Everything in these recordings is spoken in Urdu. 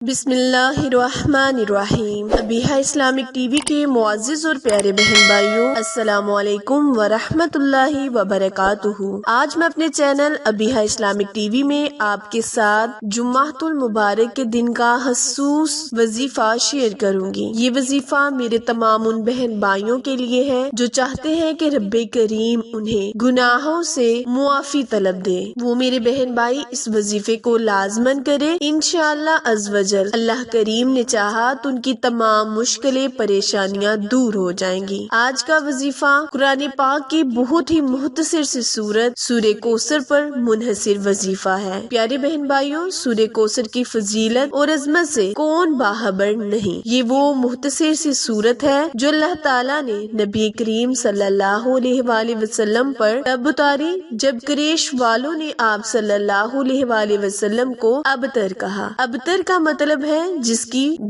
بسم اللہ الرحمن الرحیم۔ ابیہا اسلامک ٹی وی کے معزز اور پیارے بہن بھائیوں، السلام علیکم ورحمۃ اللہ وبرکاتہ۔ آج میں اپنے channel Abiha Islamic T V میں آپ کے ساتھ جمعۃ المبارک کے دن کا خصوص وظیفہ شیئر کروں گی۔ یہ وظیفہ میرے تمام ان بہن بھائیوں کے لیے ہے جو چاہتے ہیں کہ رب کریم انہیں گناہوں سے معافی طلب دے۔ وہ میرے بہن بھائی اس وظیفے کو لازمن کرے، انشاءاللہ عز و جل اللہ کریم نے چاہا تو ان کی تمام مشکلیں پریشانیاں دور ہو جائیں گی۔ آج کا وظیفہ قرآن پاک کی بہت ہی مختصر سی سورت سورہ کوثر پر منحصر وظیفہ ہے۔ پیارے بہن بھائیوں، سورہ کوثر کی فضیلت اور عظمت سے کون باخبر نہیں۔ یہ وہ مختصر سی سورت ہے جو اللہ تعالیٰ نے نبی کریم صلی اللہ علیہ وآلہ وسلم پر تب اتاری جب قریش والوں نے آپ صلی اللہ علیہ وآلہ وسلم کو ابتر کہا۔ ابتر کا مطلب ہے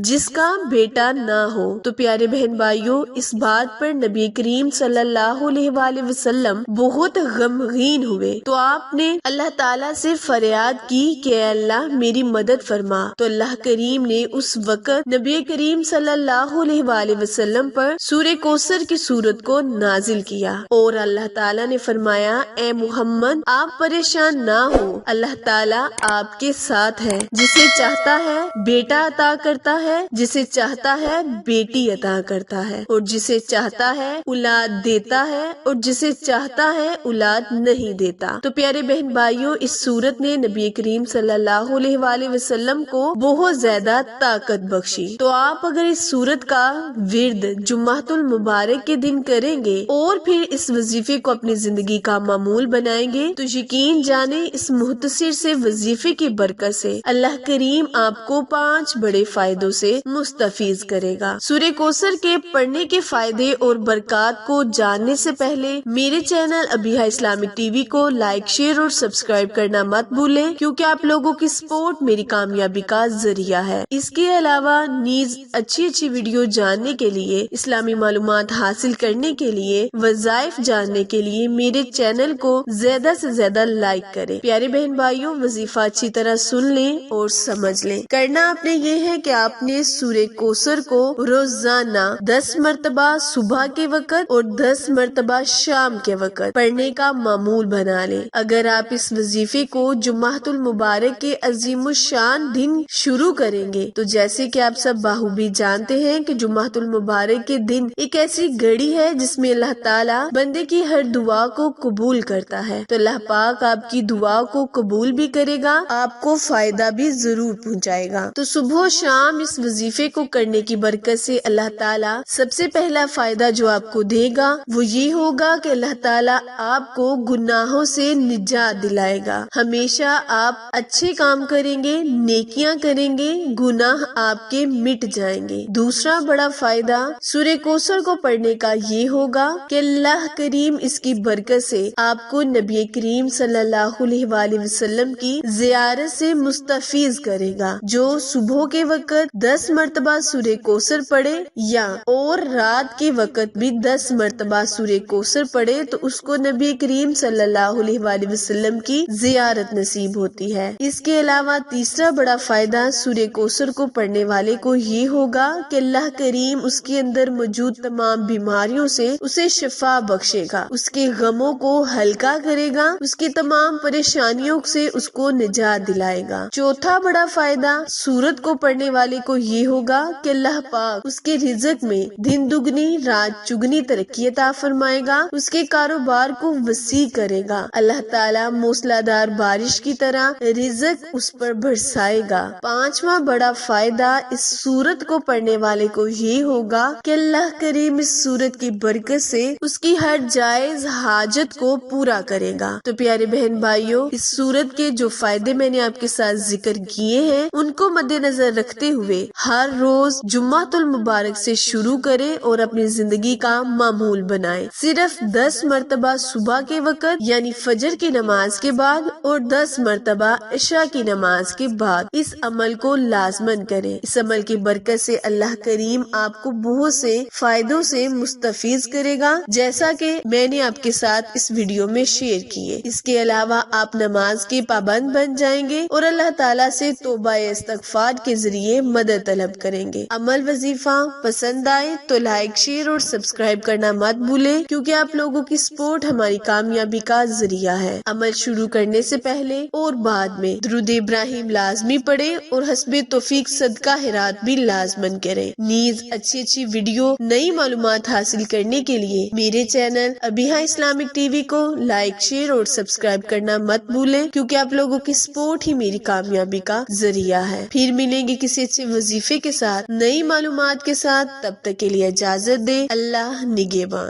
جس کا بیٹا نہ ہو۔ تو پیارے بہن بھائیوں، اس بات پر نبی کریم صلی اللہ علیہ وآلہ وسلم بہت غمگین ہوئے، تو آپ نے اللہ تعالیٰ سے فریاد کی کہ اے اللہ میری مدد فرما۔ تو اللہ کریم نے اس وقت نبی کریم صلی اللہ علیہ وآلہ وسلم پر سورہ کوثر کی سورت کو نازل کیا اور اللہ تعالیٰ نے فرمایا اے محمد آپ پریشان نہ ہو، اللہ تعالیٰ آپ کے ساتھ ہے، جسے چاہتا ہے بیٹا عطا کرتا ہے، جسے چاہتا ہے بیٹی عطا کرتا ہے، اور جسے چاہتا ہے اولاد دیتا ہے، اور جسے چاہتا ہے اولاد نہیں دیتا۔ تو پیارے بہن بھائیوں، اس سورت نے نبی کریم صلی اللہ علیہ وآلہ وسلم کو بہت زیادہ طاقت بخشی۔ تو آپ اگر اس سورت کا ورد جمعۃ المبارک کے دن کریں گے اور پھر اس وظیفے کو اپنی زندگی کا معمول بنائیں گے تو یقین جانیں اس مختصر سے وظیفے کی برکت سے اللہ کریم آپ کو 5 بڑے فائدوں سے مستفیض کرے گا۔ سورہ کوثر کے پڑھنے کے فائدے اور برکات کو جاننے سے پہلے میرے channel Abiha Islamic T V کو لائک، شیئر اور سبسکرائب کرنا مت بھولیں، کیونکہ آپ لوگوں کی سپورٹ میری کامیابی کا ذریعہ ہے۔ اس کے علاوہ نیز اچھی ویڈیو جاننے کے لیے، اسلامی معلومات حاصل کرنے کے لیے، وظائف جاننے کے لیے میرے چینل کو زیادہ سے زیادہ لائک کریں۔ پیارے بہن بھائیوں، وظیفہ اچھی طرح سن لیں اور سمجھ لیں۔ کرنا آپ نے یہ ہے کہ آپ نے سورہ کوثر کو روزانہ 10 مرتبہ صبح کے وقت اور 10 مرتبہ شام کے وقت پڑھنے کا معمول بنا لیں۔ اگر آپ اس وظیفے کو جمعۃ المبارک کے عظیم الشان دن شروع کریں گے تو جیسے کہ آپ سب بخوبی جانتے ہیں کہ جمعۃ المبارک کے دن ایک ایسی گھڑی ہے جس میں اللہ تعالیٰ بندے کی ہر دعا کو قبول کرتا ہے، تو اللہ پاک آپ کی دعا کو قبول بھی کرے گا، آپ کو فائدہ بھی ضرور پہنچائے گا۔ تو صبح و شام اس وظیفے کو کرنے کی برکت سے اللہ تعالیٰ سب سے پہلا فائدہ جو آپ کو دے گا وہ یہ ہوگا کہ اللہ تعالیٰ آپ کو گناہوں سے نجات دلائے گا۔ ہمیشہ آپ اچھے کام کریں گے، نیکیاں کریں گے، گناہ آپ کے مٹ جائیں گے۔ دوسرا بڑا فائدہ سورہ کوثر کو پڑھنے کا یہ ہوگا کہ اللہ کریم اس کی برکت سے آپ کو نبی کریم صلی اللہ علیہ وآلہ وسلم کی زیارت سے مستفیض کرے گا۔ جو صبح کے وقت 10 مرتبہ سورہ کوثر پڑھے یا اور رات کے وقت بھی 10 مرتبہ سورہ کوثر پڑھے تو اس کو نبی کریم صلی اللہ علیہ وآلہ وسلم کی زیارت نصیب ہوتی ہے۔ اس کے علاوہ تیسرا بڑا فائدہ سورہ کوثر کو پڑھنے والے کو یہ ہوگا کہ اللہ کریم اس کے اندر موجود تمام بیماریوں سے اسے شفا بخشے گا، اس کے غموں کو ہلکا کرے گا، اس کی تمام پریشانیوں سے اس کو نجات دلائے گا۔ چوتھا بڑا فائدہ سورت کو پڑھنے والے کو یہ ہوگا کہ اللہ پاک اس کے رزق میں دن دگنی رات چگنی ترقی عطا فرمائے گا، اس کے کاروبار کو وسیع کرے گا، اللہ تعالیٰ موسلادھار بارش کی طرح رزق اس پر برسائے گا۔ پانچواں بڑا فائدہ اس سورت کو پڑھنے والے کو یہ ہوگا کہ اللہ کریم اس سورت کی برکت سے اس کی ہر جائز حاجت کو پورا کرے گا۔ تو پیارے بہن بھائیوں، اس سورت کے جو فائدے میں نے آپ کے ساتھ ذکر کیے ہیں ان کو مد نظر رکھتے ہوئے ہر روز جمعۃ المبارک سے شروع کریں اور اپنی زندگی کا معمول بنائیں۔ صرف 10 مرتبہ صبح کے وقت یعنی فجر کی نماز کے بعد اور 10 مرتبہ عشاء کی نماز کے بعد اس عمل کو لازمن کریں۔ اس عمل کی برکت سے اللہ کریم آپ کو بہت سے فائدوں سے مستفیض کرے گا، جیسا کہ میں نے آپ کے ساتھ اس ویڈیو میں شیئر کیے۔ اس کے علاوہ آپ نماز کے پابند بن جائیں گے اور اللہ تعالیٰ سے توبہ استغفار استغفار کے ذریعے مدد طلب کریں گے۔ عمل وظیفہ پسند آئے تو لائک، شیئر اور سبسکرائب کرنا مت بھولیں، کیونکہ آپ لوگوں کی سپورٹ ہماری کامیابی کا ذریعہ ہے۔ عمل شروع کرنے سے پہلے اور بعد میں درود ابراہیم لازمی پڑھیں اور حسب توفیق صدقہ خیرات بھی لازمن کریں۔ نیز اچھی ویڈیو، نئی معلومات حاصل کرنے کے لیے میرے channel Abiha Islamic T V کو لائک، شیئر اور سبسکرائب کرنا مت بھولیں، کیونکہ آپ لوگوں کی سپورٹ ہی میری کامیابی کا ذریعہ ہے۔ پھر ملیں گے کسی اچھے وظیفے کے ساتھ، نئی معلومات کے ساتھ، تب تک کے لیے اجازت دیں۔ اللہ نگہبان۔